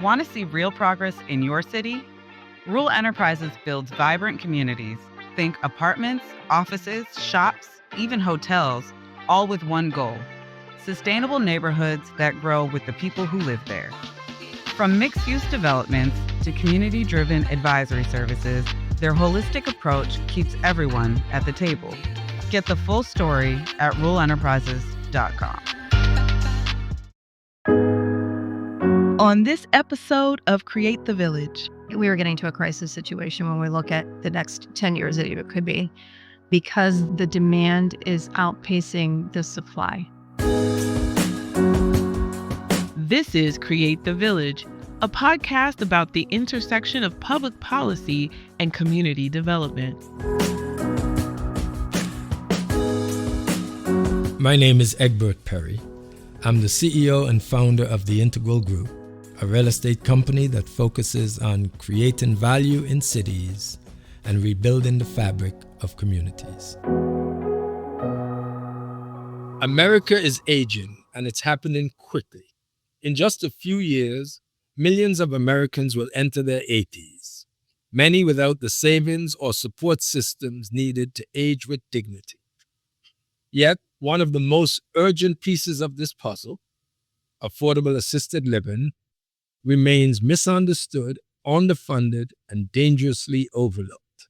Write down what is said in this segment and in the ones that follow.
Want to see real progress in your city? Rural Enterprises builds vibrant communities. Think apartments, offices, shops, even hotels, all with one goal: sustainable neighborhoods that grow with the people who live there. From mixed-use developments to community-driven advisory services, their holistic approach keeps everyone at the table. Get the full story at ruralenterprises.com. On this episode of Create the Village, we are getting to a crisis situation when we look at the next 10 years that it could be, because the demand is outpacing the supply. This is Create the Village, a podcast about the intersection of public policy and community development. My name is 𝗵𝗵𝗿𝗍. I'm the CEO and founder of the Integral Group, a real estate company that focuses on creating value in cities and rebuilding the fabric of communities. America is aging, and it's happening quickly. In just a few years, millions of Americans will enter their 80s, many without the savings or support systems needed to age with dignity. Yet, one of the most urgent pieces of this puzzle, affordable assisted living, remains misunderstood, underfunded, and dangerously overlooked.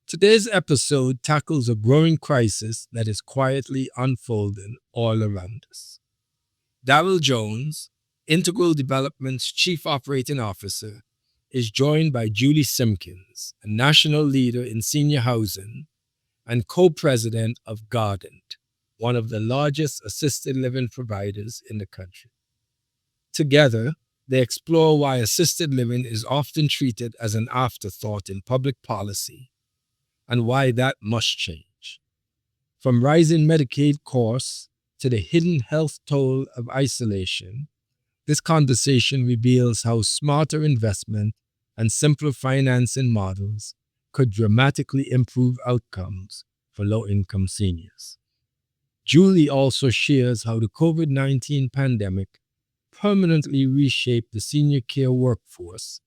Today's episode tackles a growing crisis that is quietly unfolding all around us. Darryl Jones, Integral Development's Chief Operating Officer, is joined by Julie Simpkins, a national leader in senior housing and co-president of Gardant, one of the largest assisted living providers in the country. Together, they explore why assisted living is often treated as an afterthought in public policy and why that must change. From rising Medicaid costs to the hidden health toll of isolation, this conversation reveals how smarter investment and simpler financing models could dramatically improve outcomes for low-income seniors. Julie also shares how the COVID-19 pandemic permanently reshaped the senior care workforce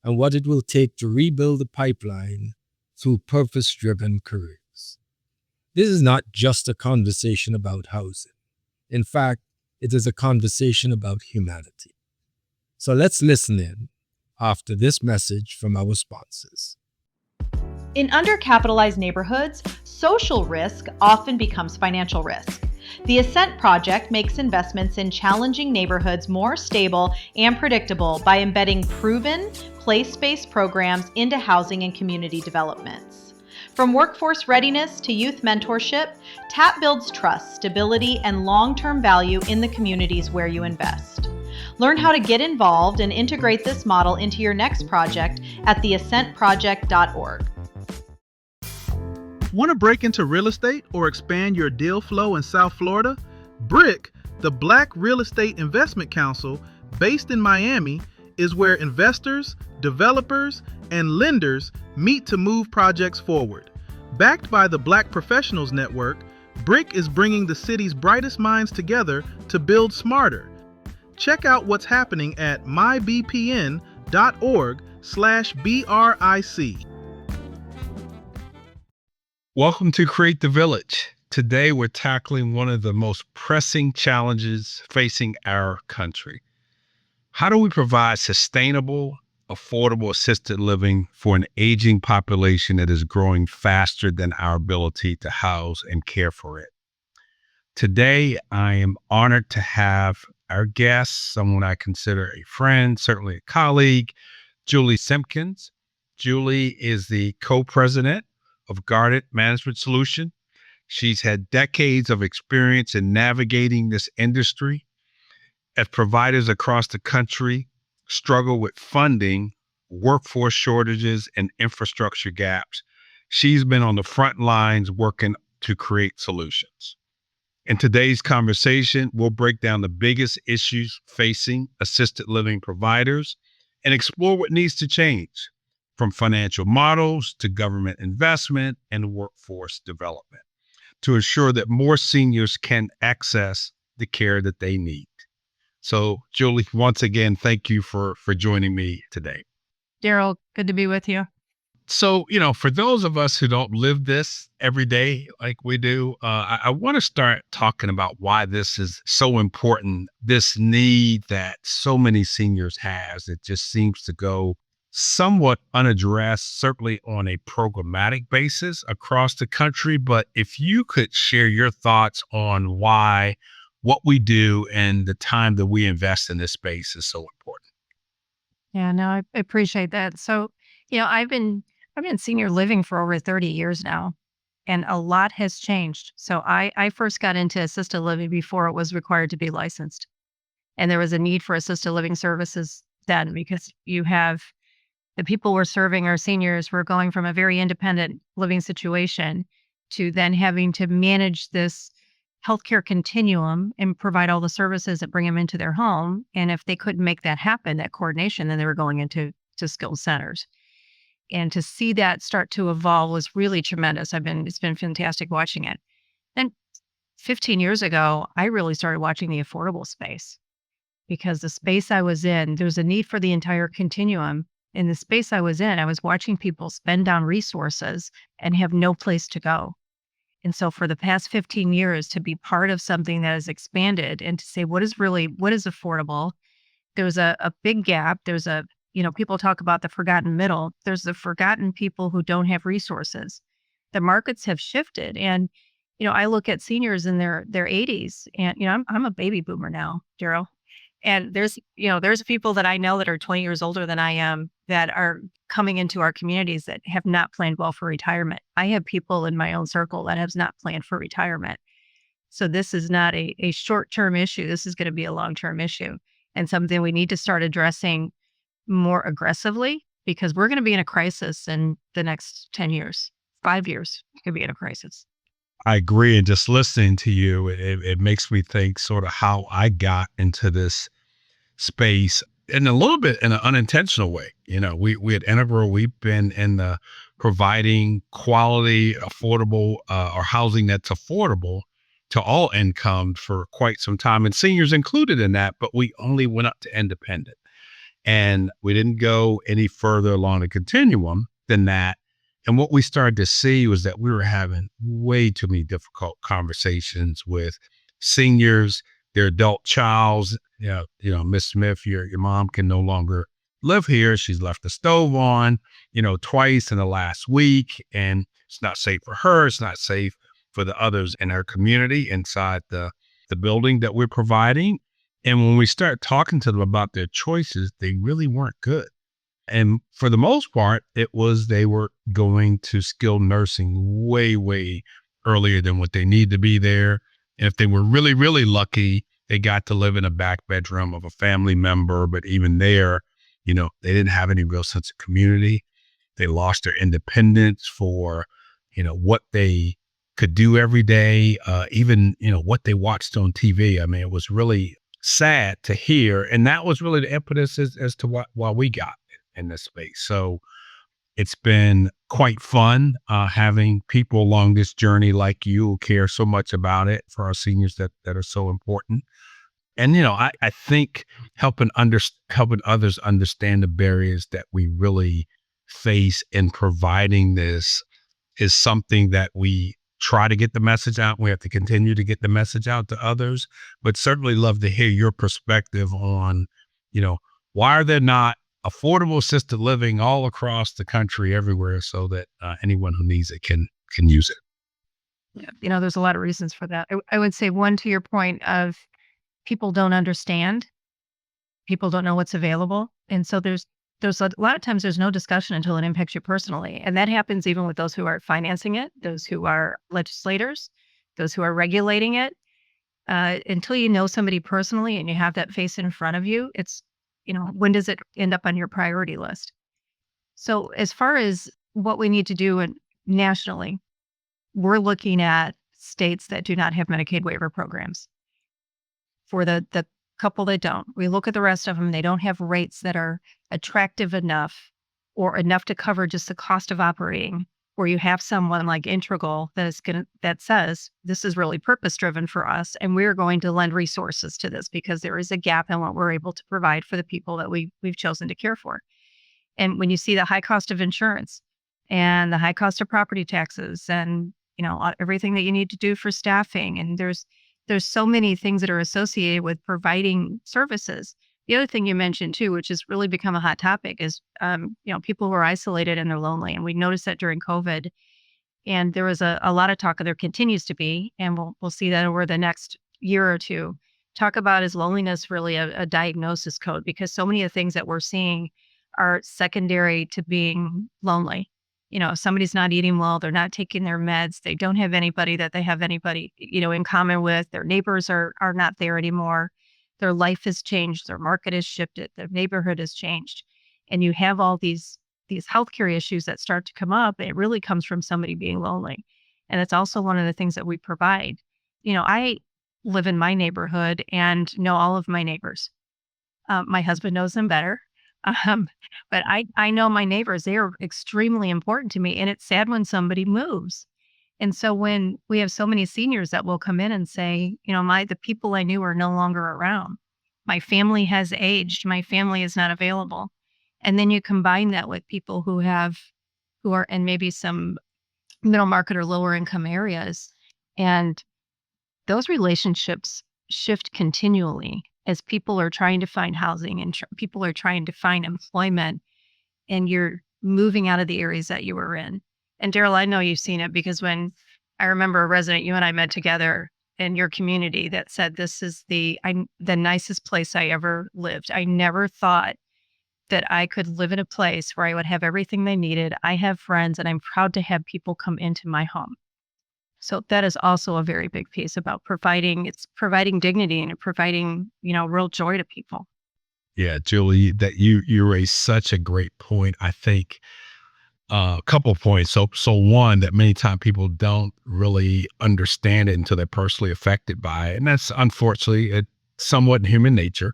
and what it will take to rebuild the pipeline through purpose-driven careers. This is not just a conversation about housing. In fact, it is a conversation about humanity. So let's listen in after this message from our sponsors. In undercapitalized neighborhoods, social risk often becomes financial risk. The Ascent Project makes investments in challenging neighborhoods more stable and predictable by embedding proven, place-based programs into housing and community developments. From workforce readiness to youth mentorship, TAP builds trust, stability, and long-term value in the communities where you invest. Learn how to get involved and integrate this model into your next project at theascentproject.org. Want to break into real estate or expand your deal flow in South Florida? BRIC, the Black Real Estate Investment Council, based in Miami, is where investors, developers, and lenders meet to move projects forward. Backed by the Black Professionals Network, BRIC is bringing the city's brightest minds together to build smarter. Check out what's happening at mybpn.org/BRIC. Welcome to Create the Village. Today, we're tackling one of the most pressing challenges facing our country. How do we provide sustainable, affordable assisted living for an aging population that is growing faster than our ability to house and care for it? Today, I am honored to have our guest, someone I consider a friend, certainly a colleague, Julie Simpkins. Julie is the co-president of Gardant Management Solutions. She's had decades of experience in navigating this industry as providers across the country struggle with funding, workforce shortages, and infrastructure gaps. She's been on the front lines working to create solutions. In today's conversation, we'll break down the biggest issues facing assisted living providers and explore what needs to change, from financial models to government investment and workforce development, to ensure that more seniors can access the care that they need. So, Julie, once again, thank you for joining me today. Daryl, good to be with you. So, for those of us who don't live this every day like we do, I want to start talking about why this is so important. This need that so many seniors has, it just seems to go somewhat unaddressed, certainly on a programmatic basis across the country. But if you could share your thoughts on why what we do and the time that we invest in this space is so important. Yeah, no, I appreciate that. So, I've been senior living for over 30 years now, and a lot has changed. So I first got into assisted living before it was required to be licensed. And there was a need for assisted living services then because you have the people we're serving, our seniors, were going from a very independent living situation to then having to manage this healthcare continuum and provide all the services that bring them into their home. And if they couldn't make that happen, that coordination, then they were going into skilled centers. And to see that start to evolve was really tremendous. It's been fantastic watching it. Then 15 years ago, I really started watching the affordable space because the space I was in, there was a need for the entire continuum. In the space I was in, I was watching people spend down resources and have no place to go. And so for the past 15 years to be part of something that has expanded and to say, what is affordable? There's a big gap. There's people talk about the forgotten middle. There's the forgotten people who don't have resources. The markets have shifted. And, I look at seniors in their 80s and, I'm a baby boomer now, Daryl. And there's people that I know that are 20 years older than I am that are coming into our communities that have not planned well for retirement. I have people in my own circle that have not planned for retirement. So this is not a short-term issue. This is going to be a long-term issue and something we need to start addressing more aggressively because we're going to be in a crisis in the next 10 years, 5 years, we could be in a crisis. I agree. And just listening to you, it makes me think sort of how I got into this space in a little bit in an unintentional way. We at 𝗵𝗵𝗿, we've been in the providing quality, affordable, or housing that's affordable to all incomes for quite some time, and seniors included in that, but we only went up to independent. And we didn't go any further along the continuum than that. And what we started to see was that we were having way too many difficult conversations with seniors, their adult childs. Miss Smith, your mom can no longer live here. She's left the stove on, twice in the last week. And it's not safe for her. It's not safe for the others in our community inside the building that we're providing. And when we start talking to them about their choices, they really weren't good. And for the most part, it was they were going to skilled nursing way, way earlier than what they need to be there. And if they were really, really lucky, they got to live in a back bedroom of a family member. But even there, they didn't have any real sense of community. They lost their independence for, what they could do every day, even, what they watched on TV. I mean, it was really sad to hear. And that was really the impetus as to why we got in this space. So it's been quite fun having people along this journey like you who care so much about it for our seniors that are so important. And, I think helping others understand the barriers that we really face in providing this is something that we try to get the message out. We have to continue to get the message out to others, but certainly love to hear your perspective on, why are there not affordable assisted living all across the country everywhere so that anyone who needs it can use it? Yeah. There's a lot of reasons for that. I would say one, to your point of people don't understand, people don't know what's available. And so there's a lot of times there's no discussion until it impacts you personally. And that happens even with those who are financing it, those who are legislators, those who are regulating it. Until you know somebody personally and you have that face in front of you, it's, when does it end up on your priority list? So as far as what we need to do nationally, we're looking at states that do not have Medicaid waiver programs. For the couple that don't, we look at the rest of them, they don't have rates that are attractive enough or enough to cover just the cost of operating where you have someone like Integral that says this is really purpose driven for us, and we're going to lend resources to this because there is a gap in what we're able to provide for the people that we've chosen to care for. And when you see the high cost of insurance and the high cost of property taxes and everything that you need to do for staffing, and there's so many things that are associated with providing services. The other thing you mentioned too, which has really become a hot topic, is people who are isolated and they're lonely, and we noticed that during COVID. And there was a lot of talk, and there continues to be, and we'll see that over the next year or two. Talk about, is loneliness really a diagnosis code? Because so many of the things that we're seeing are secondary to being lonely. If somebody's not eating well, they're not taking their meds, they don't have anybody that they have anybody, in common with, their neighbors are not there anymore. Their life has changed, their market has shifted, their neighborhood has changed. And you have all these healthcare issues that start to come up. It really comes from somebody being lonely. And it's also one of the things that we provide. I live in my neighborhood and know all of my neighbors. My husband knows them better. But I know my neighbors. They are extremely important to me. And it's sad when somebody moves. And so when we have so many seniors that will come in and say, the people I knew are no longer around. My family has aged. My family is not available. And then you combine that with people who are in maybe some middle market or lower income areas. And those relationships shift continually as people are trying to find housing and people are trying to find employment, and you're moving out of the areas that you were in. And Daryl, I know you've seen it, because when I remember a resident you and I met together in your community that said, this is the nicest place I ever lived. I never thought that I could live in a place where I would have everything they needed. I have friends, and I'm proud to have people come into my home. So that is also a very big piece about providing dignity and providing, real joy to people. Yeah, Julie, that you raised such a great point. I think a couple of points. So one, that many times people don't really understand it until they're personally affected by it. And that's unfortunately somewhat in human nature.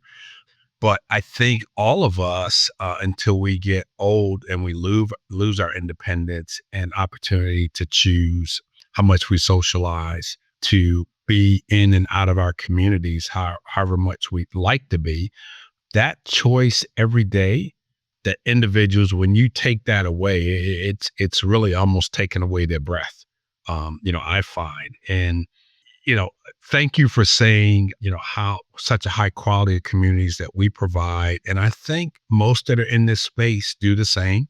But I think all of us, until we get old and we lose our independence and opportunity to choose how much we socialize, to be in and out of our communities, however much we'd like to be, that choice every day, that individuals, when you take that away, it's really almost taking away their breath. I find. And thank you for saying, how such a high quality of communities that we provide. And I think most that are in this space do the same.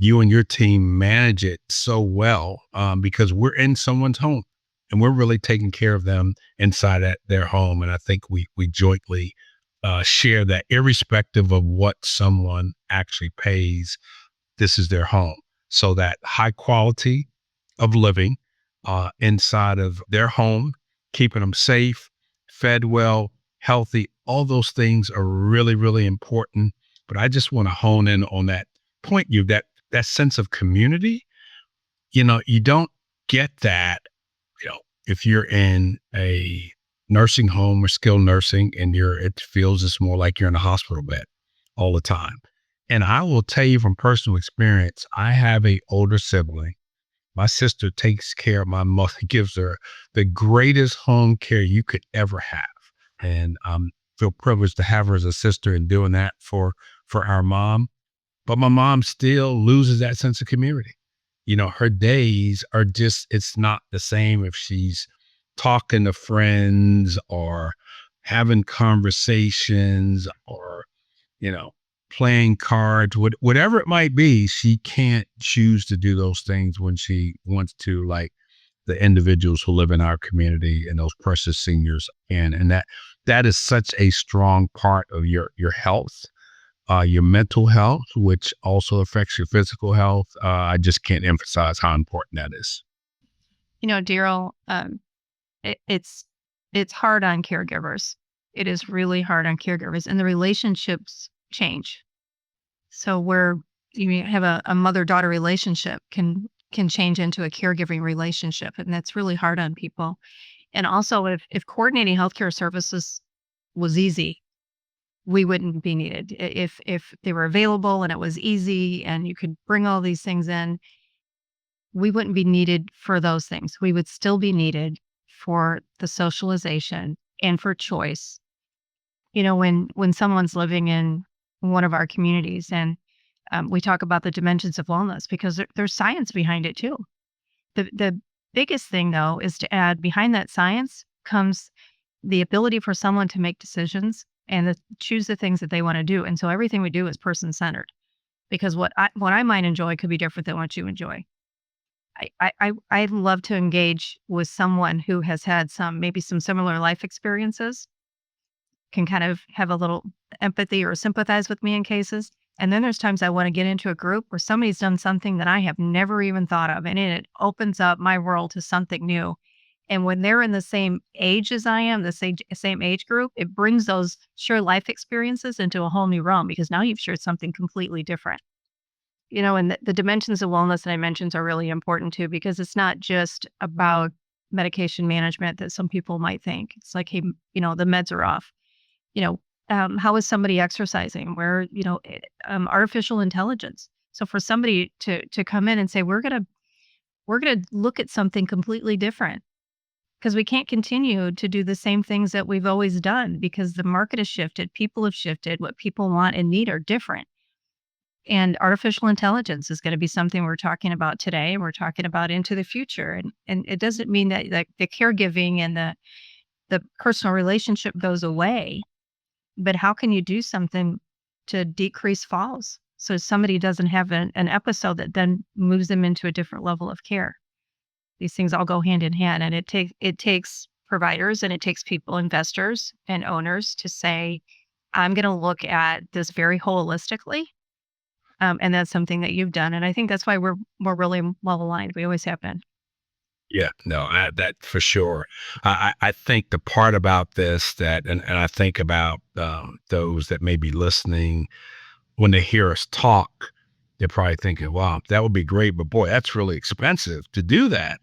You and your team manage it so well, because we're in someone's home and we're really taking care of them inside at their home. And I think we jointly share that, irrespective of what someone actually pays, this is their home. So that high quality of living inside of their home, keeping them safe, fed well, healthy, all those things are really, really important. But I just want to hone in on that point, that sense of community. You don't get that, if you're in a nursing home or skilled nursing and it feels it's more like you're in a hospital bed all the time. And I will tell you from personal experience, I have an older sibling. My sister takes care of my mother, gives her the greatest home care you could ever have. And feel privileged to have her as a sister and doing that for our mom. But my mom still loses that sense of community. Her days are it's not the same if she's talking to friends or having conversations or, playing cards, whatever it might be. She can't choose to do those things when she wants to, like the individuals who live in our community and those precious seniors can. And that is such a strong part of your health. Your mental health, which also affects your physical health. I just can't emphasize how important that is. Daryl, it's hard on caregivers. It is really hard on caregivers, and the relationships change. So where you have a mother-daughter relationship can change into a caregiving relationship, and that's really hard on people. And also, if coordinating healthcare services was easy, we wouldn't be needed. If they were available and it was easy and you could bring all these things in, we wouldn't be needed for those things. We would still be needed for the socialization and for choice. When someone's living in one of our communities and we talk about the dimensions of wellness because there's science behind it too. The biggest thing though is to add behind that science comes the ability for someone to make decisions and choose the things that they want to do. And so everything we do is person centered because what I might enjoy could be different than what you enjoy. I'd love to engage with someone who has had maybe some similar life experiences, can kind of have a little empathy or sympathize with me in cases. And then there's times I want to get into a group where somebody's done something that I have never even thought of. And it opens up my world to something new. And when they're in the same age as I am, the same age group, it brings those shared life experiences into a whole new realm because now you've shared something completely different. And the dimensions of wellness that I mentioned are really important too, because it's not just about medication management that some people might think. It's like, hey, the meds are off. How is somebody exercising? Where, artificial intelligence. So for somebody to come in and say, we're gonna look at something completely different because we can't continue to do the same things that we've always done because the market has shifted, people have shifted, what people want and need are different. And artificial intelligence is going to be something we're talking about today. And we're talking about into the future. And it doesn't mean that the caregiving and the personal relationship goes away. But how can you do something to decrease falls so somebody doesn't have an episode that then moves them into a different level of care? These things all go hand in hand. And it takes providers and it takes people, investors and owners to say, I'm going to look at this very holistically. And that's something that you've done. And I think that's why we're really well aligned. We always have been. Yeah, no, that for sure. I think the part about this and I think about those that may be listening, when they hear us talk, they're probably thinking, wow, that would be great. But boy, that's really expensive to do that.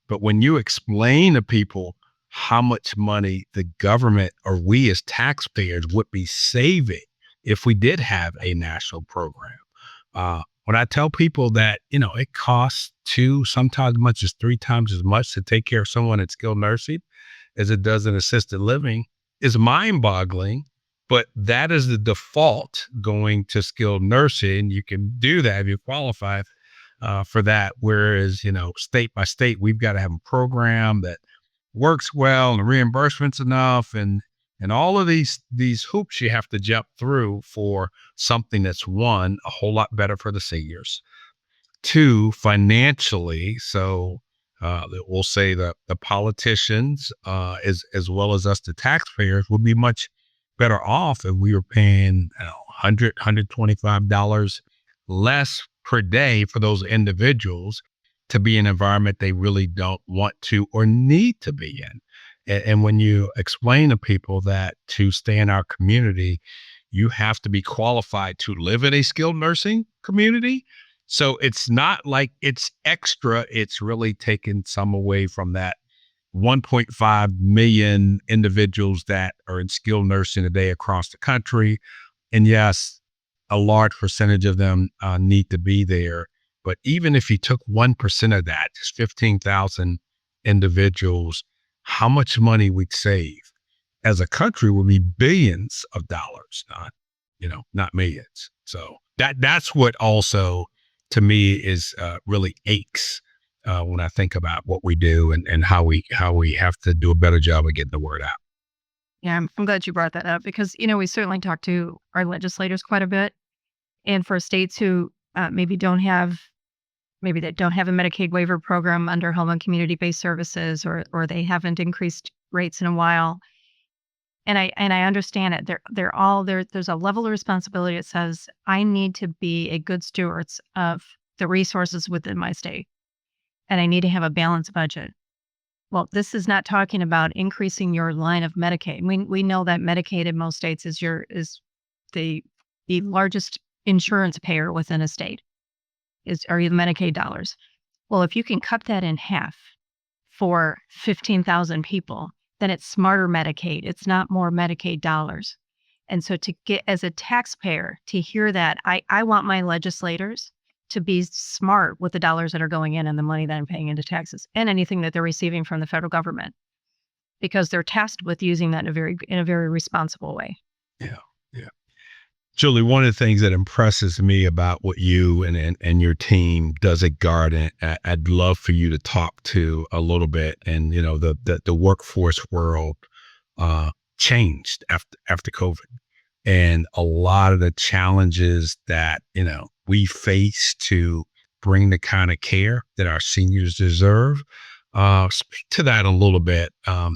But when you explain to people how much money the government or we as taxpayers would be saving if we did have a national program, when I tell people that, it costs 2, sometimes as much as 3 times as much to take care of someone in skilled nursing as it does in assisted living is mind-boggling, but that is the default going to skilled nursing. You can do that if you qualify for that. Whereas, state by state, we've got to have a program that works well and the reimbursement's enough and all of these hoops you have to jump through for something that's, 1, a whole lot better for the seniors, 2, financially. So we'll say that the politicians, as well as us, the taxpayers, would be much better off if we were paying $100, $125 less per day for those individuals to be in an environment they really don't want to or need to be in. And when you explain to people that to stay in our community, you have to be qualified to live in a skilled nursing community. So it's not like it's extra. It's really taken some away from that 1.5 million individuals that are in skilled nursing today across the country. And yes, a large percentage of them need to be there. But even if you took 1% of that, just 15,000 individuals, how much money we'd save as a country would be billions of dollars, not millions. So that's what also to me is really aches when I think about what we do and how we have to do a better job of getting the word out. Yeah, I'm glad you brought that up because, we certainly talk to our legislators quite a bit. And for states who maybe they don't have a Medicaid waiver program under home and community-based services, or they haven't increased rates in a while. And I understand it. There's a level of responsibility that says I need to be a good stewards of the resources within my state, and I need to have a balanced budget. Well, this is not talking about increasing your line of Medicaid. We know that Medicaid in most states is the largest insurance payer within a state. Are your Medicaid dollars. Well, if you can cut that in half for 15,000 people, then it's smarter Medicaid. It's not more Medicaid dollars. And so to get, as a taxpayer, to hear that, I want my legislators to be smart with the dollars that are going in and the money that I'm paying into taxes and anything that they're receiving from the federal government, because they're tasked with using that in a very responsible way. Yeah. Yeah. Julie, one of the things that impresses me about what you and your team does at Gardant, I'd love for you to talk to a little bit. And, the workforce world changed after COVID. And a lot of the challenges that, we face to bring the kind of care that our seniors deserve. Speak to that a little bit,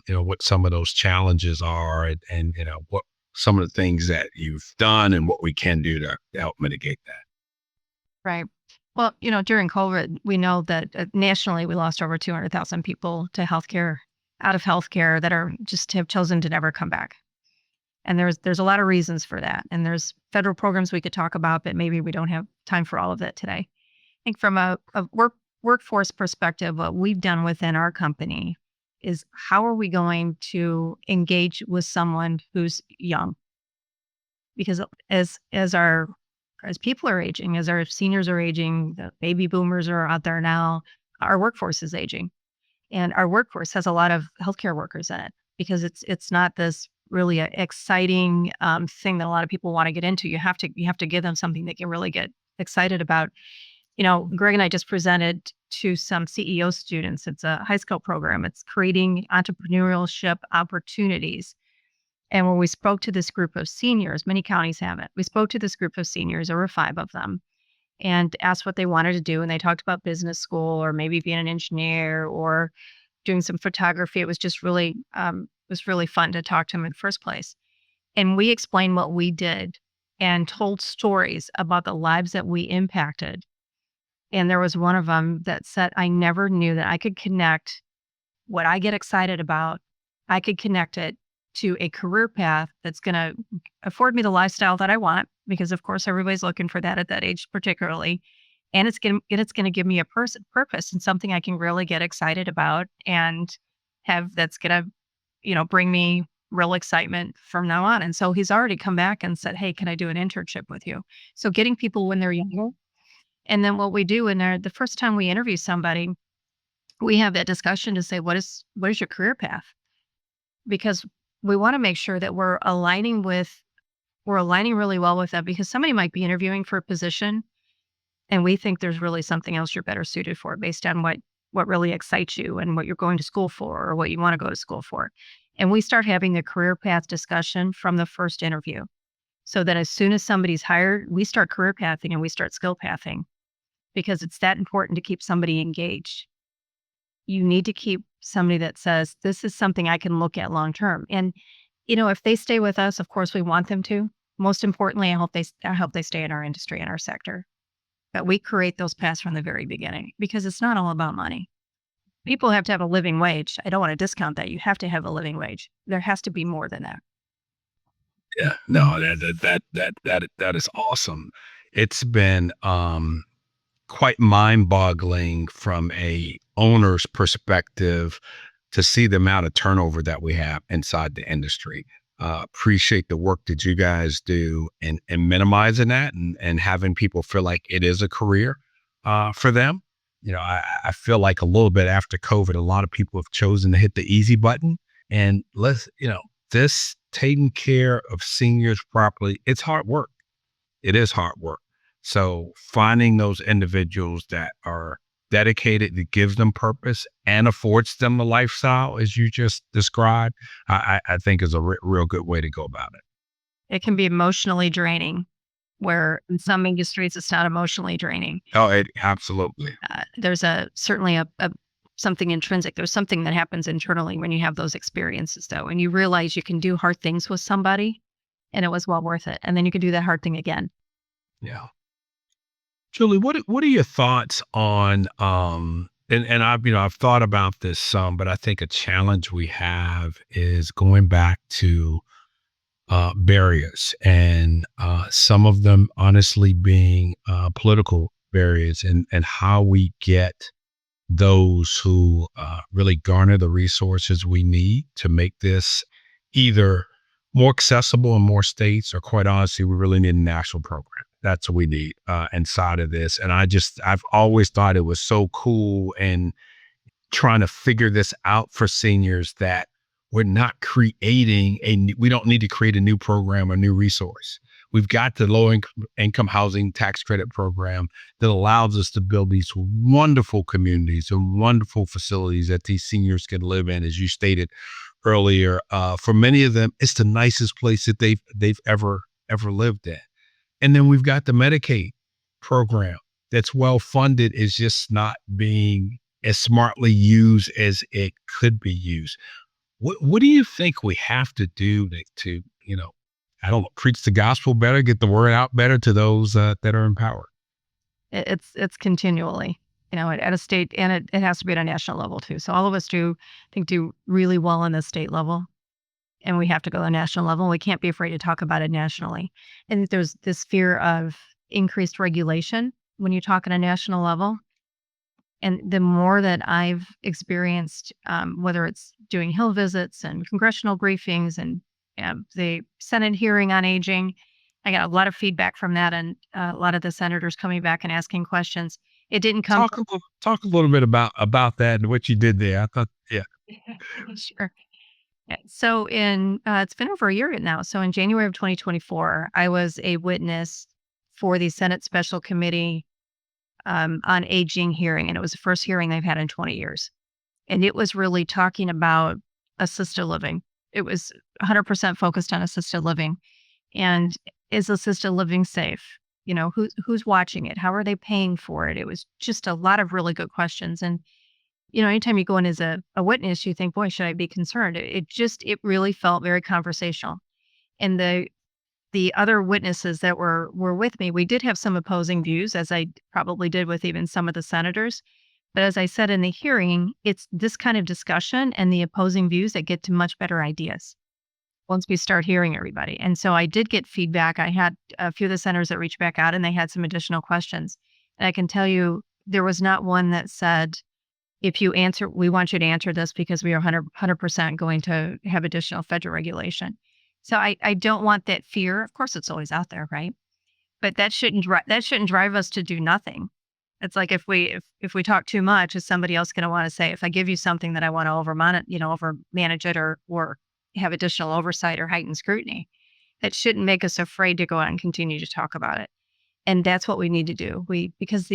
what some of those challenges are and what some of the things that you've done and what we can do to help mitigate that. Right. Well, during COVID, we know that nationally, we lost over 200,000 people to healthcare, out of healthcare, that are just have chosen to never come back. And there's a lot of reasons for that. And there's federal programs we could talk about, but maybe we don't have time for all of that today. I think from a workforce perspective, what we've done within our company is how are we going to engage with someone who's young? Because as people are aging, as our seniors are aging, the baby boomers are out there now, our workforce is aging. And our workforce has a lot of healthcare workers in it, because it's not this really exciting thing that a lot of people want to get into. You have to give them something they can really get excited about. Greg and I just presented to some CEO students. It's a high school program. It's creating entrepreneurship opportunities. And when we spoke to this group of seniors, many counties have it. We spoke to this group of seniors, there were 5 of them, and asked what they wanted to do. And they talked about business school, or maybe being an engineer, or doing some photography. It was just really, fun to talk to them in the first place. And we explained what we did and told stories about the lives that we impacted. And there was one of them that said, I never knew that I could connect what I get excited about. I could connect it to a career path that's going to afford me the lifestyle that I want, because of course everybody's looking for that at that age particularly. And it's going to give me a purpose and something I can really get excited about and have that's going to, bring me real excitement from now on. And so he's already come back and said, hey, can I do an internship with you? So getting people when they're younger. And then what we do the first time we interview somebody, we have that discussion to say, what is your career path? Because we want to make sure that we're aligning really well with that, because somebody might be interviewing for a position and we think there's really something else you're better suited for based on what really excites you and what you're going to school for or what you want to go to school for. And we start having the career path discussion from the first interview, so that as soon as somebody's hired, we start career pathing and we start skill pathing, because it's that important to keep somebody engaged. You need to keep somebody that says, this is something I can look at long term. And, if they stay with us, of course, we want them to. Most importantly, I hope they stay in our industry, in our sector. But we create those paths from the very beginning, because it's not all about money. People have to have a living wage. I don't want to discount that. You have to have a living wage. There has to be more than that. Yeah, no, that is awesome. It's been quite mind-boggling from a owner's perspective to see the amount of turnover that we have inside the industry. Appreciate the work that you guys do and minimizing that and having people feel like it is a career for them. I feel like a little bit after COVID, a lot of people have chosen to hit the easy button, and this taking care of seniors properly, it's hard work. It is hard work. So finding those individuals that are dedicated, that gives them purpose and affords them the lifestyle, as you just described, I think is a real good way to go about it. It can be emotionally draining, where in some industries it's not emotionally draining. Oh, absolutely. There's certainly something intrinsic. There's something that happens internally when you have those experiences, though, and you realize you can do hard things with somebody and it was well worth it. And then you can do that hard thing again. Yeah. Julie, what are your thoughts on and I've thought about this some, but I think a challenge we have is going back to barriers, and some of them honestly being political barriers, and how we get those who really garner the resources we need to make this either more accessible in more states, or quite honestly, we really need a national program. that's what we need inside of this. And I've always thought it was so cool and trying to figure this out for seniors that we're not we don't need to create a new program or new resource. We've got the low income housing tax credit program that allows us to build these wonderful communities and wonderful facilities that these seniors can live in. As you stated earlier, for many of them, it's the nicest place that they've ever lived in. And then we've got the Medicaid program that's well funded, is just not being as smartly used as it could be used. What do you think we have to do to I don't know, preach the gospel better, get the word out better to those that are in power? It's continually, at a state, and it has to be at a national level too. So all of us do really well on the state level, and we have to go to the national level. We can't be afraid to talk about it nationally. And there's this fear of increased regulation when you talk at a national level. And the more that I've experienced, whether it's doing Hill visits and congressional briefings and the Senate hearing on aging, I got a lot of feedback from that, and a lot of the senators coming back and asking questions. It didn't come. Talk a little bit about that and what you did there. I thought, yeah. Sure. Yeah. So it's been over a year now. So in January of 2024, I was a witness for the Senate Special Committee on Aging hearing, and it was the first hearing they've had in 20 years. And it was really talking about assisted living. It was 100% focused on assisted living. And is assisted living safe? Who's watching it? How are they paying for it? It was just a lot of really good questions. And, anytime you go in as a witness, you think, boy, should I be concerned? It really felt very conversational. And the other witnesses that were with me, we did have some opposing views, as I probably did with even some of the senators. But as I said in the hearing, it's this kind of discussion and the opposing views that get to much better ideas once we start hearing everybody. And so I did get feedback. I had a few of the senators that reached back out, and they had some additional questions. And I can tell you, there was not one that said, we want you to answer this because we are 100% going to have additional federal regulation. So I don't want that fear. Of course, it's always out there, right? But that shouldn't drive us to do nothing. It's like if we talk too much, is somebody else going to want to say, if I give you something that I want to overmanage it or have additional oversight or heightened scrutiny, that shouldn't make us afraid to go out and continue to talk about it. And that's what we need to do. Because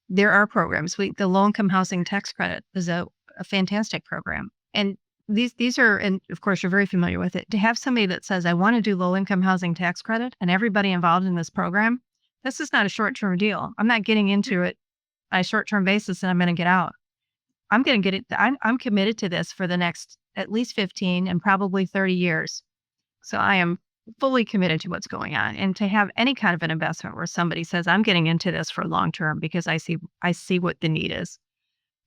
there are programs. The low income housing tax credit is a fantastic program. And these are, and of course you're very familiar with it, to have somebody that says, I want to do low income housing tax credit, and everybody involved in this program, this is not a short-term deal. I'm not getting into it on a short-term basis and I'm going to get out. I'm going to get it. I'm committed to this for the next at least 15 and probably 30 years. So I am fully committed to what's going on. And to have any kind of an investment where somebody says, I'm getting into this for long-term because I see what the need is.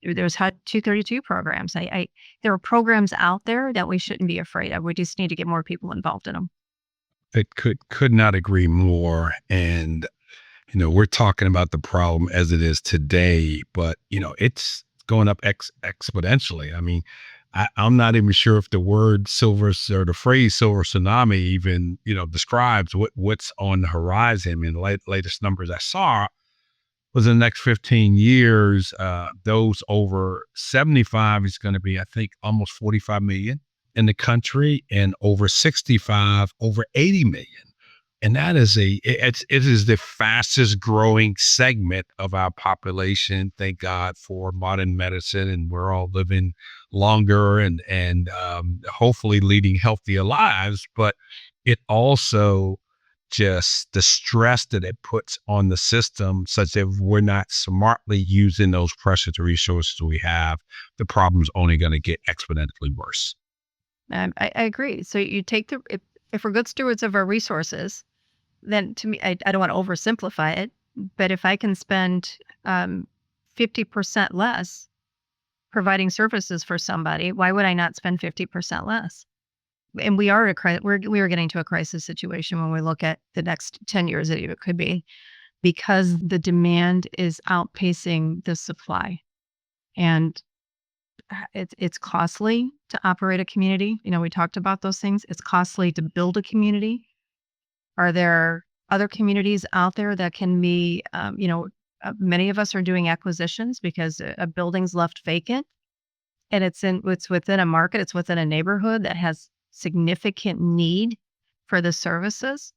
There's HUD 232 programs. There are programs out there that we shouldn't be afraid of. We just need to get more people involved in them. I could not agree more. And, we're talking about the problem as it is today, but, it's going up exponentially. I mean, I'm not even sure if the word silver or the phrase silver tsunami even, describes what's on the horizon. I mean, the latest numbers I saw was in the next 15 years, those over 75 is going to be, I think, almost 45 million in the country, and over 65, over 80 million. And that is it is the fastest growing segment of our population. Thank God for modern medicine, and we're all living longer and hopefully leading healthier lives. But it also just the stress that it puts on the system, such that if we're not smartly using those precious resources we have, the problem's only going to get exponentially worse. I agree. So you take if we're good stewards of our resources, then to me, I don't want to oversimplify it, but if I can spend 50% less providing services for somebody, why would I not spend 50% less? And we are we're getting to a crisis situation when we look at the next 10 years that it could be, because the demand is outpacing the supply. And it's costly to operate a community. We talked about those things. It's costly to build a community. Are there other communities out there that can be, many of us are doing acquisitions because a building's left vacant and it's within a market, it's within a neighborhood that has significant need for the services.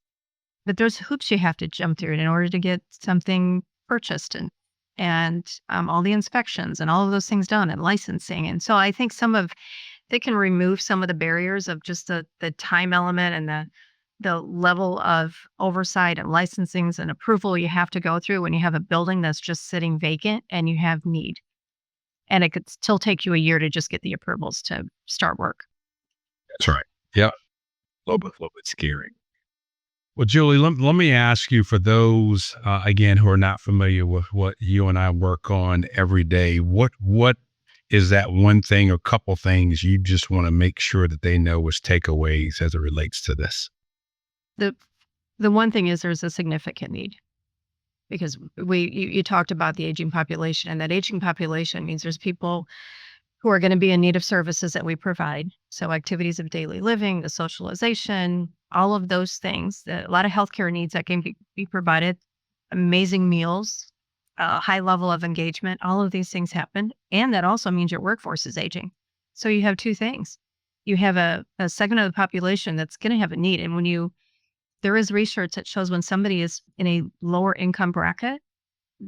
But there's hoops you have to jump through in order to get something purchased and all the inspections and all of those things done and licensing. And so I think they can remove some of the barriers of just the time element and the level of oversight and licensings and approval you have to go through when you have a building that's just sitting vacant and you have need. And it could still take you a year to just get the approvals to start work. That's right. Yep. A little bit scary. Well, Julie, let me ask you, for those, again, who are not familiar with what you and I work on every day, what is that one thing or couple things you just want to make sure that they know as takeaways as it relates to this? The one thing is there's a significant need, because you talked about the aging population, and that aging population means there's people who are going to be in need of services that we provide. So activities of daily living, the socialization, all of those things, a lot of healthcare needs that can be provided, amazing meals, a high level of engagement, all of these things happen. And that also means your workforce is aging. So you have two things. You have a segment of the population that's going to have a need. And there is research that shows when somebody is in a lower income bracket,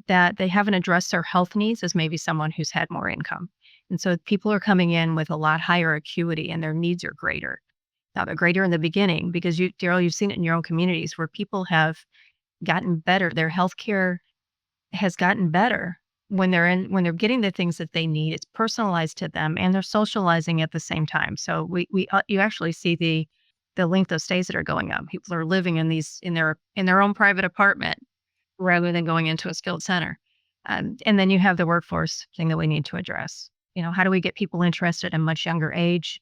that they haven't addressed their health needs as maybe someone who's had more income. And so people are coming in with a lot higher acuity and their needs are greater. Now, they're greater in the beginning because Daryl, you've seen it in your own communities where people have gotten better. Their healthcare has gotten better when they're getting the things that they need. It's personalized to them and they're socializing at the same time. So you actually see the length of stays that are going up. People are living in their own private apartment rather than going into a skilled center. And then you have the workforce thing that we need to address. How do we get people interested at a much younger age?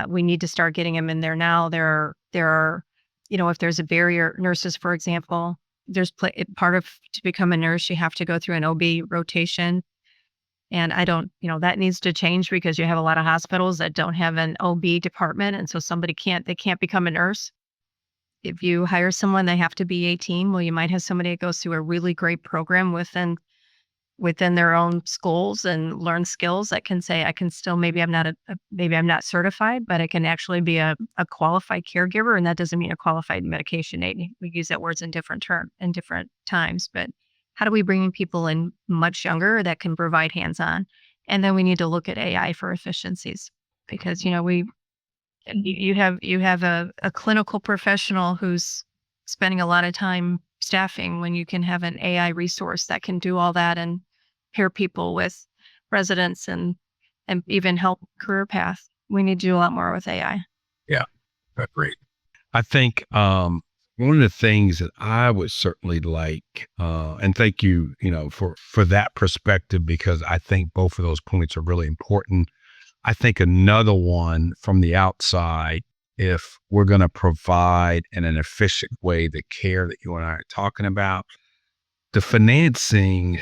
We need to start getting them in there now. There are, if there's a barrier, nurses, for example, part of to become a nurse, you have to go through an OB rotation. And that needs to change because you have a lot of hospitals that don't have an OB department. And so they can't become a nurse. If you hire someone, they have to be 18. Well, you might have somebody that goes through a really great program within their own schools and learn skills that can say, I can still, maybe I'm not certified, but I can actually be a qualified caregiver. And that doesn't mean a qualified medication aide. We use that words in different times, but how do we bring in people in much younger that can provide hands-on? And then we need to look at AI for efficiencies because, you have a clinical professional who's spending a lot of time staffing when you can have an AI resource that can do all that and pair people with residents and even help career path. We need to do a lot more with AI. Yeah, that's great. I think one of the things that I would certainly like, and thank you, for that perspective, because I think both of those points are really important. I think another one from the outside, if we're going to provide in an efficient way the care that you and I are talking about, the financing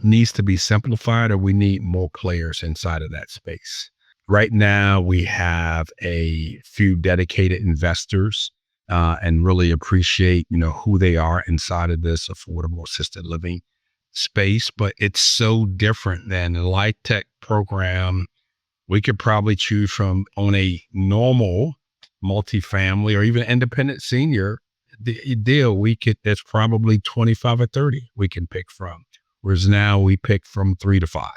needs to be simplified, or we need more players inside of that space. Right now, we have a few dedicated investors and really appreciate, who they are inside of this affordable assisted living space. But it's so different than a LIHTC program. We could probably choose from on a normal multifamily or even independent senior deal. There's probably 25 or 30 we can pick from. Whereas now we pick from 3 to 5.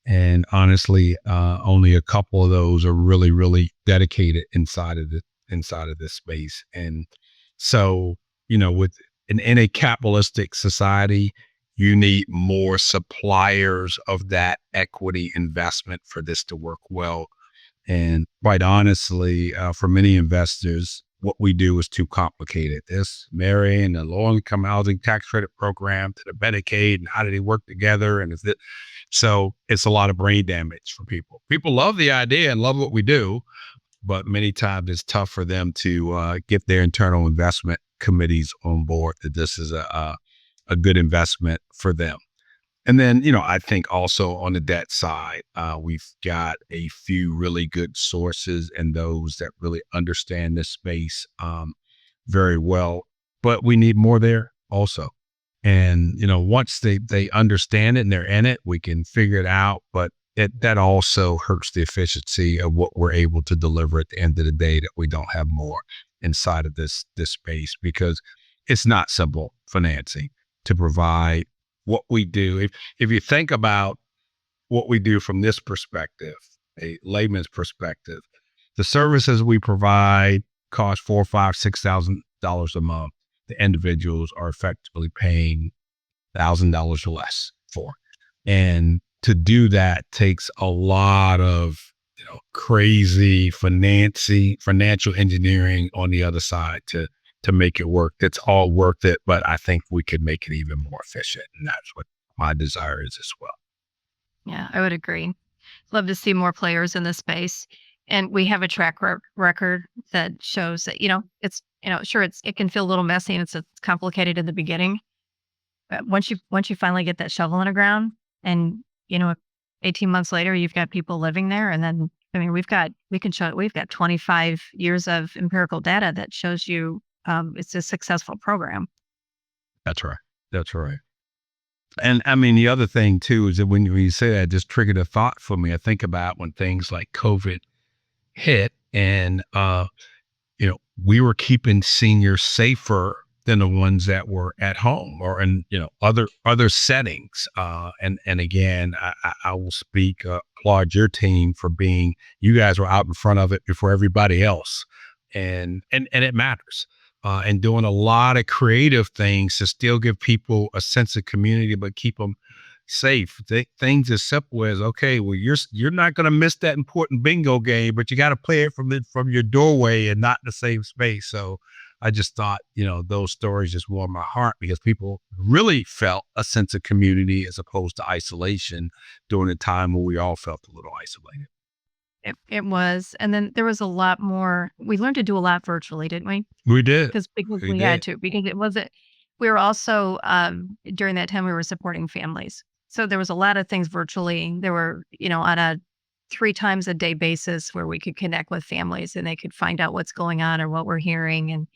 And honestly, only a couple of those are really, really dedicated inside of this space. And so, in a capitalistic society, you need more suppliers of that equity investment for this to work well. And quite honestly, for many investors, what we do is too complicated. This marrying the low-income housing tax credit program to the Medicaid, and how do they work together? And so it's a lot of brain damage for people. People love the idea and love what we do, but many times it's tough for them to get their internal investment committees on board that this is a good investment for them. And then, I think also on the debt side, we've got a few really good sources and those that really understand this space very well. but we need more there also. And, once they understand it and they're in it, we can figure it out. But that also hurts the efficiency of what we're able to deliver at the end of the day, that we don't have more inside of this space, because it's not simple financing to provide what we do. If you think about what we do from this perspective, a layman's perspective, the services we provide cost $4,000, $5,000, $6,000 a month. The individuals are effectively paying $1,000 or less for. And to do that takes a lot of crazy financial engineering on the other side to make it work. It's all worth it, but I think we could make it even more efficient. And that's what my desire is as well. Yeah, I would agree. Love to see more players in this space. And we have a track record that shows that, it's, sure, it can feel a little messy and it's complicated in the beginning. But once you finally get that shovel in the ground and, 18 months later, you've got people living there. And then, we've got 25 years of empirical data that shows you it's a successful program. That's right. That's right. And the other thing too, is that when you say that, it just triggered a thought for me. I think about when things like COVID hit and, we were keeping seniors safer than the ones that were at home or in, other settings. And again, I will applaud your team for you guys were out in front of it before everybody else. And it matters. And doing a lot of creative things to still give people a sense of community, but keep them safe. Things as simple as, okay, well, you're not going to miss that important bingo game, but you got to play it from your doorway and not in the same space. So I just thought, those stories just warmed my heart, because people really felt a sense of community as opposed to isolation during a time when we all felt a little isolated. It was. And then there was a lot more. We learned to do a lot virtually, didn't we? We did. Because we had to, because we were also, during that time, we were supporting families. So there was a lot of things virtually. There were, on a 3 times a day basis where we could connect with families and they could find out what's going on or what we're hearing, and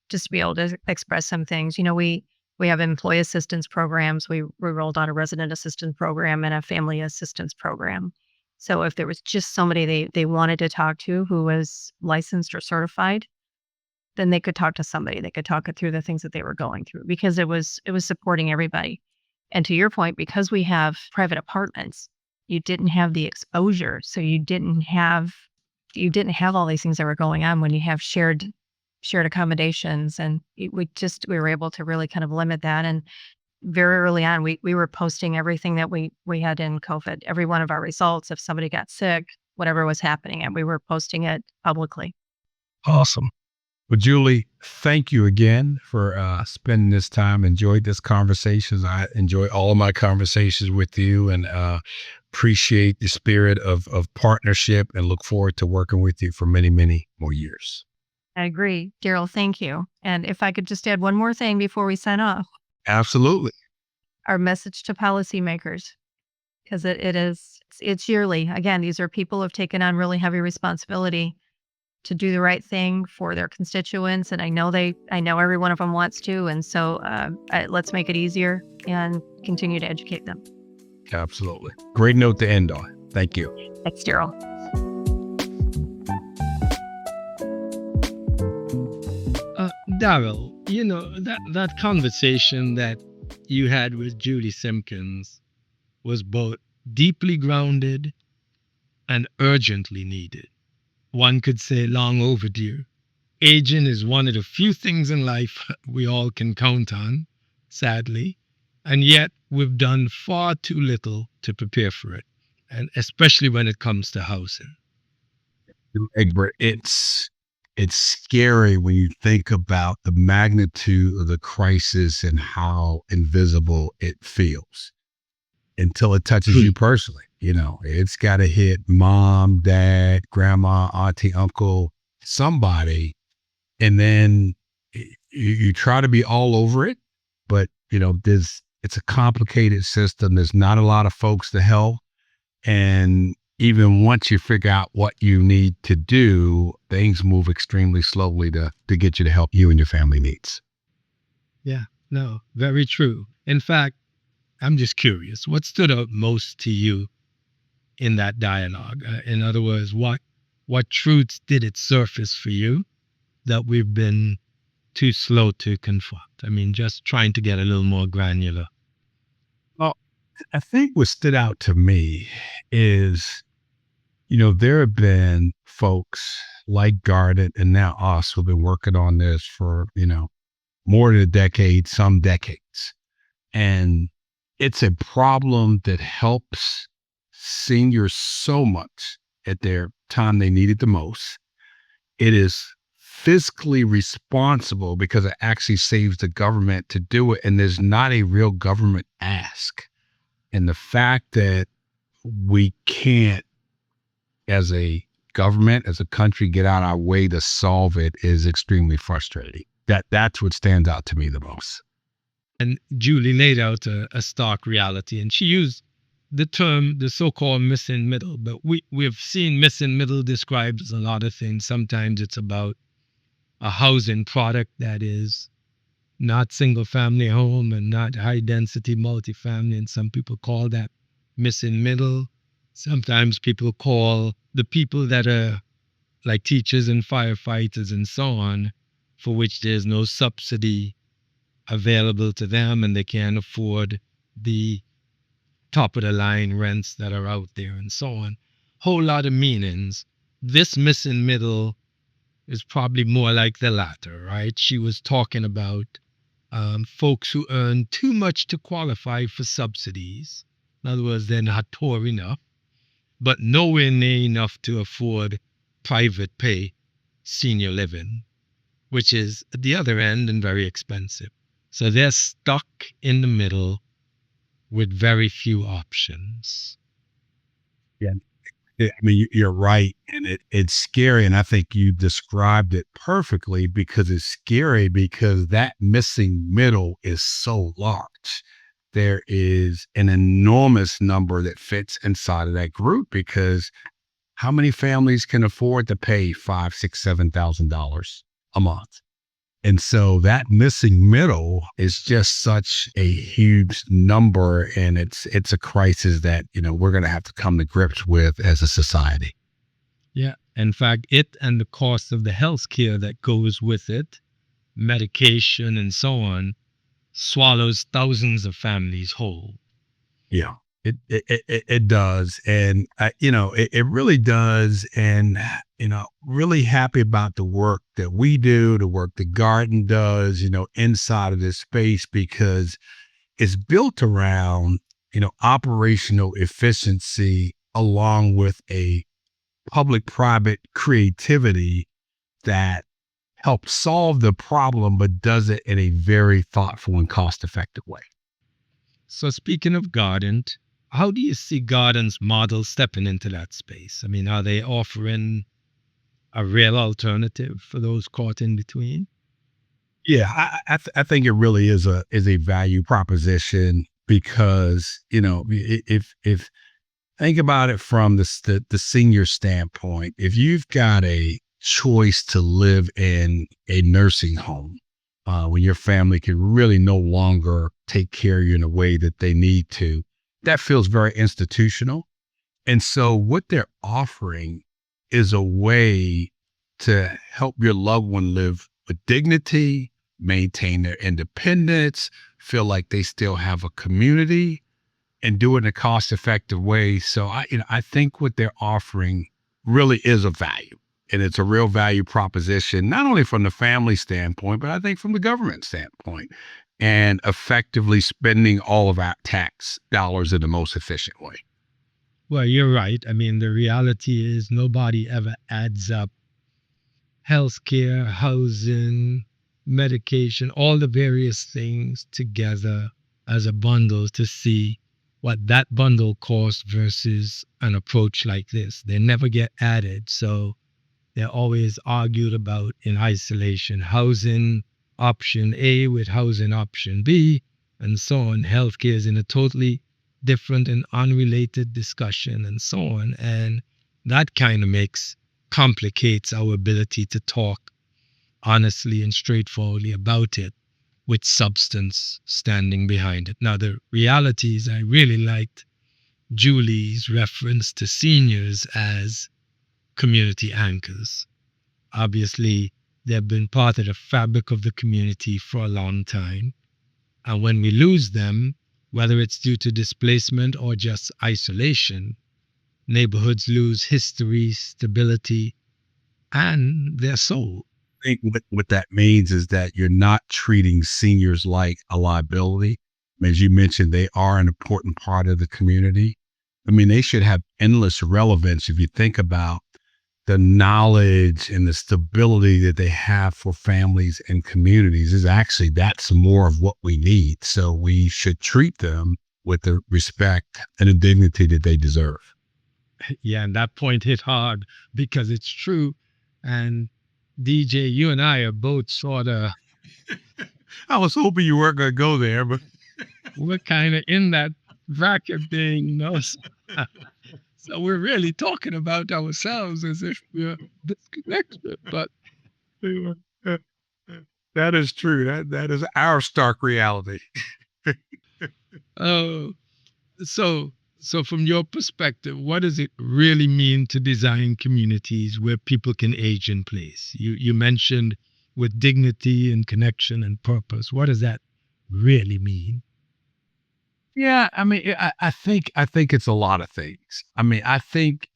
just be able to express some things. We have employee assistance programs. We rolled out a resident assistance program and a family assistance program. So if there was just somebody they wanted to talk to who was licensed or certified, then they could talk to somebody. They could talk it through the things that they were going through, because it was supporting everybody. And to your point, because we have private apartments, you didn't have the exposure. So you didn't have all these things that were going on when you have shared accommodations. And we were able to really kind of limit that. And very early on, we were posting everything that we had in COVID, every one of our results. If somebody got sick, whatever was happening, and we were posting it publicly. Awesome. Well, Julie, thank you again for spending this time. Enjoyed this conversation. I enjoy all of my conversations with you, and appreciate the spirit of partnership, and look forward to working with you for many, many more years. I agree. Daryl, thank you. And if I could just add one more thing before we sign off. Absolutely. Our message to policymakers, because it's yearly. Again, these are people who have taken on really heavy responsibility to do the right thing for their constituents. And I know every one of them wants to. And so let's make it easier and continue to educate them. Absolutely. Great note to end on. Thank you. Thanks, Daryl. Daryl, that conversation that you had with Julie Simpkins was both deeply grounded and urgently needed. One could say long overdue. Aging is one of the few things in life we all can count on, sadly, and yet we've done far too little to prepare for it, and especially when it comes to housing. Egbert, it's scary when you think about the magnitude of the crisis and how invisible it feels until it touches you personally. It's got to hit mom, dad, grandma, auntie, uncle, somebody. And then you try to be all over it, but it's a complicated system. There's not a lot of folks to help. And even once you figure out what you need to do, things move extremely slowly to get you the help you and your family needs. Yeah, no, very true. In fact, I'm just curious, what stood out most to you in that dialogue? In other words, what truths did it surface for you that we've been too slow to confront? I mean, just trying to get a little more granular. Well, I think what stood out to me is, there have been folks like Gardant and now us who've been working on this for, more than a decade, some decades. And it's a problem that helps seniors so much at their time they need it the most. It is fiscally responsible because it actually saves the government to do it. And there's not a real government ask. And the fact that we can't, as a government, as a country, get out our way to solve it is extremely frustrating. That's what stands out to me the most. And Julie laid out a stark reality, and she used the term, the so-called missing middle. But we've seen missing middle described as a lot of things. Sometimes it's about a housing product that is not single-family home and not high-density multifamily, and some people call that missing middle. Sometimes people call the people that are like teachers and firefighters and so on, for which there's no subsidy available to them and they can't afford the top of the line rents that are out there and so on. Whole lot of meanings. This missing middle is probably more like the latter, right? She was talking about folks who earn too much to qualify for subsidies. In other words, they're not poor enough, but nowhere near enough to afford private pay senior living, which is at the other end and very expensive. So they're stuck in the middle with very few options. Yeah, I mean, you're right. And it's scary. And I think you described it perfectly, because it's scary because that missing middle is so large. There is an enormous number that fits inside of that group, because how many families can afford to pay $5,000, $6,000, $7,000 a month? And so that missing middle is just such a huge number, and it's a crisis that, we're going to have to come to grips with as a society. Yeah. In fact, it and the cost of the health care that goes with it, medication and so on, swallows thousands of families whole. Yeah, it does. And, it really does. And, really happy about the work that we do, the work that Gardant does, inside of this space, because it's built around, operational efficiency along with a public-private creativity that helps solve the problem, but does it in a very thoughtful and cost-effective way. So speaking of Gardant, how do you see Gardant's model stepping into that space? I mean, are they offering a real alternative for those caught in between? Yeah, I think it really is a value proposition, because, if think about it from the senior standpoint, if you've got a choice to live in a nursing home, when your family can really no longer take care of you in a way that they need to, that feels very institutional. And so what they're offering is a way to help your loved one live with dignity, maintain their independence, feel like they still have a community, and do it in a cost-effective way. So I think what they're offering really is a value. And it's a real value proposition, not only from the family standpoint, but I think from the government standpoint, and effectively spending all of our tax dollars in the most efficient way. Well, you're right. I mean, the reality is nobody ever adds up healthcare, housing, medication, all the various things together as a bundle to see what that bundle costs versus an approach like this. They never get added. So they're always argued about in isolation. Housing option A with housing option B, and so on. Healthcare is in a totally different and unrelated discussion, and so on. And that kind of complicates our ability to talk honestly and straightforwardly about it. with substance standing behind it. Now, the reality is I really liked Julie's reference to seniors as community anchors. Obviously, they've been part of the fabric of the community for a long time. And when we lose them, whether it's due to displacement or just isolation, neighborhoods lose history, stability, and their soul. I think what that means is that you're not treating seniors like a liability. As you mentioned, they are an important part of the community. I mean, they should have endless relevance if you think about the knowledge and the stability that they have for families and communities. That's more of what we need. So we should treat them with the respect and the dignity that they deserve. Yeah, and that point hit hard because it's true. And DJ, you and I are both sort of... I was hoping you weren't going to go there, but... We're kind of in that bracket thing, you know? So we're really talking about ourselves as if we're disconnected, but... That is true. That is our stark reality. So from your perspective, what does it really mean to design communities where people can age in place? You mentioned with dignity and connection and purpose. What does that really mean? Yeah, I mean, I think it's a lot of things. I mean, I think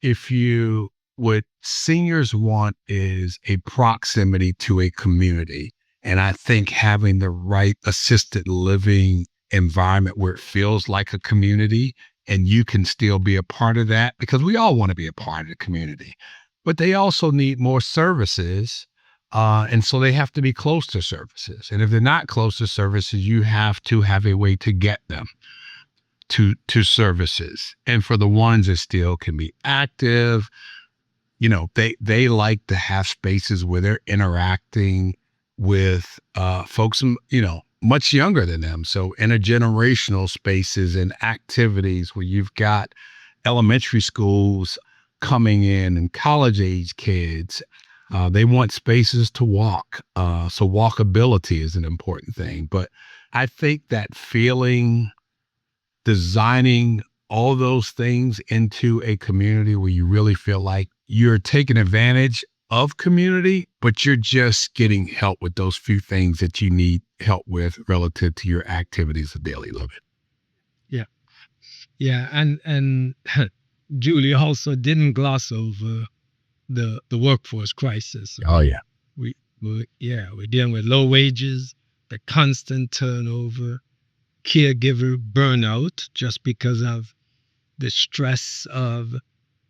what seniors want is a proximity to a community. And I think having the right assisted living environment where it feels like a community and you can still be a part of that, because we all want to be a part of the community, but they also need more services. And so they have to be close to services. And if they're not close to services, you have to have a way to get them to services. And for the ones that still can be active, they like to have spaces where they're interacting with folks, much younger than them. So intergenerational spaces and activities where you've got elementary schools coming in and college age kids. They want spaces to walk. So walkability is an important thing. But I think that designing all those things into a community where you really feel like you're taking advantage of community, but you're just getting help with those few things that you need help with relative to your activities of daily living. Yeah. Yeah. And Julie also didn't gloss over the workforce crisis. Oh, yeah. We're dealing with low wages, the constant turnover, caregiver burnout, just because of the stress of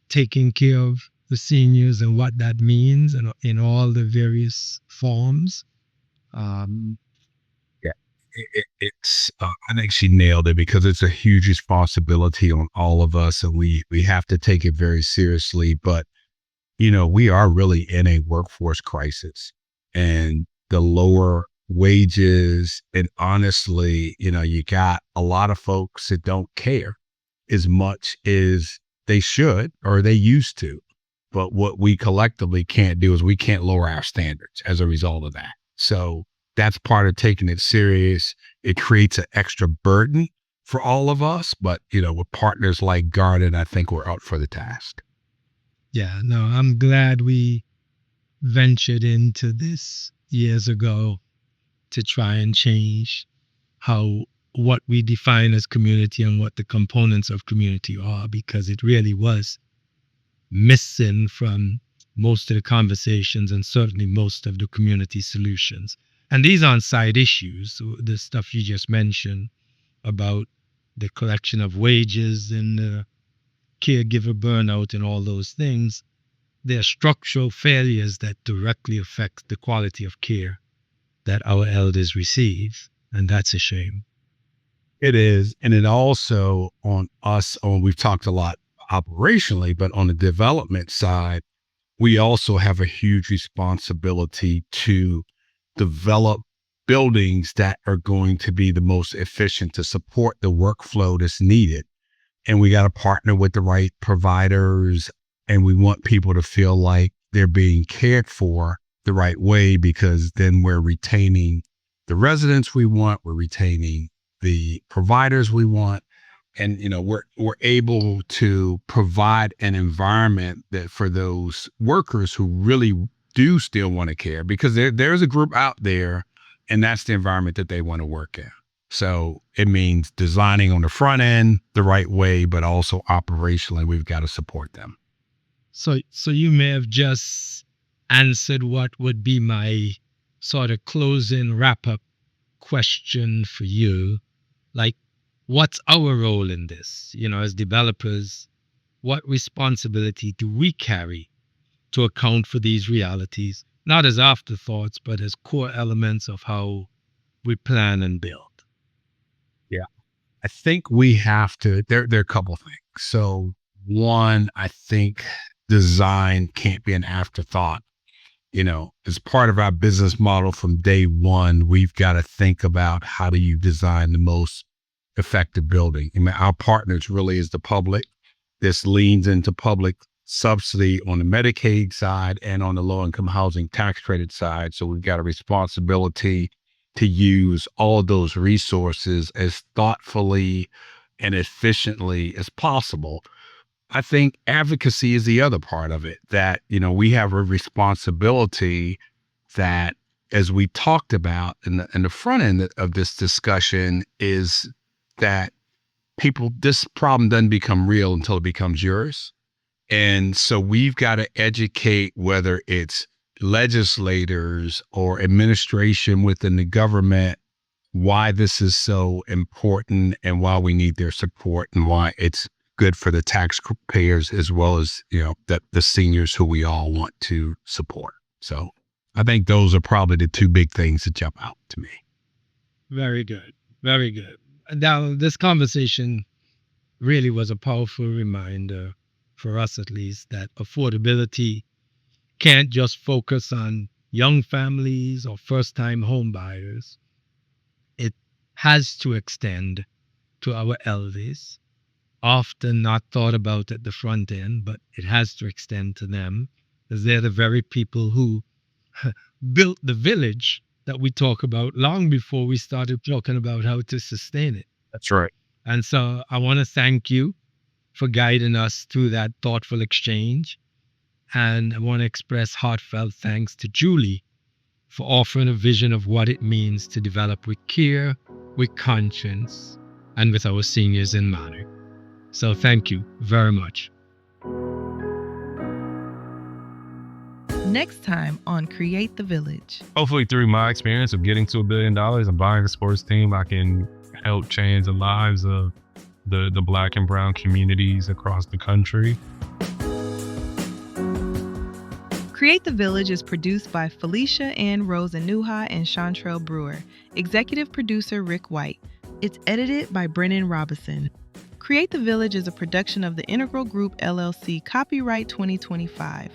taking care of the seniors and what that means and in all the various forms. I think she nailed it because it's a huge responsibility on all of us, and we have to take it very seriously. But we are really in a workforce crisis, and the lower wages, and honestly, you got a lot of folks that don't care as much as they should or they used to. But what we collectively can't do is we can't lower our standards as a result of that. So that's part of taking it serious. It creates an extra burden for all of us. But, with partners like Gardant, I think we're up for the task. Yeah, no, I'm glad we ventured into this years ago to try and change what we define as community and what the components of community are, because it really was missing from most of the conversations and certainly most of the community solutions. And these aren't side issues. The stuff you just mentioned about the collection of wages and the caregiver burnout and all those things, they're structural failures that directly affect the quality of care that our elders receive. And that's a shame. It is. And it also we've talked a lot operationally, but on the development side, we also have a huge responsibility to develop buildings that are going to be the most efficient to support the workflow that's needed. And we got to partner with the right providers, and we want people to feel like they're being cared for the right way, because then we're retaining the residents we want, we're retaining the providers we want, and we're able to provide an environment that for those workers who really do still want to care, because there's a group out there, and that's the environment that they want to work in. So it means designing on the front end the right way, but also operationally, we've got to support them. So you may have just answered what would be my sort of closing wrap-up question for you. Like, what's our role in this? As developers, what responsibility do we carry to account for these realities, not as afterthoughts, but as core elements of how we plan and build? Yeah, I think we have to, there are a couple of things. So one, I think design can't be an afterthought. As part of our business model from day one, we've got to think about how do you design the most effective building. Our partners really is the public. This leans into public subsidy on the Medicaid side and on the low-income housing tax credit side. So we've got a responsibility to use all of those resources as thoughtfully and efficiently as possible. I think advocacy is the other part of it, that, we have a responsibility that, as we talked about in the front end of this discussion, is that this problem doesn't become real until it becomes yours. And so we've got to educate, whether it's legislators or administration within the government, why this is so important and why we need their support and why it's good for the taxpayers as well as, the seniors who we all want to support. So I think those are probably the two big things that jump out to me. Very good. Very good. Now, this conversation really was a powerful reminder, for us at least, that affordability can't just focus on young families or first-time home buyers. It has to extend to our elders, often not thought about at the front end, but it has to extend to them, because they're the very people who built the village that we talk about long before we started talking about how to sustain it. That's right. And so I want to thank you for guiding us through that thoughtful exchange. And I want to express heartfelt thanks to Julie for offering a vision of what it means to develop with care, with conscience, and with our seniors in mind. So thank you very much. Next time on Create the Village. Hopefully through my experience of getting to $1 billion and buying a sports team, I can help change the lives of the Black and brown communities across the country. Create the Village is produced by Felicia Ann Rosennuha and Chantrell Brewer. Executive producer Rick White. It's edited by Brennan Robinson. Create the Village is a production of the Integral Group LLC, copyright 2025.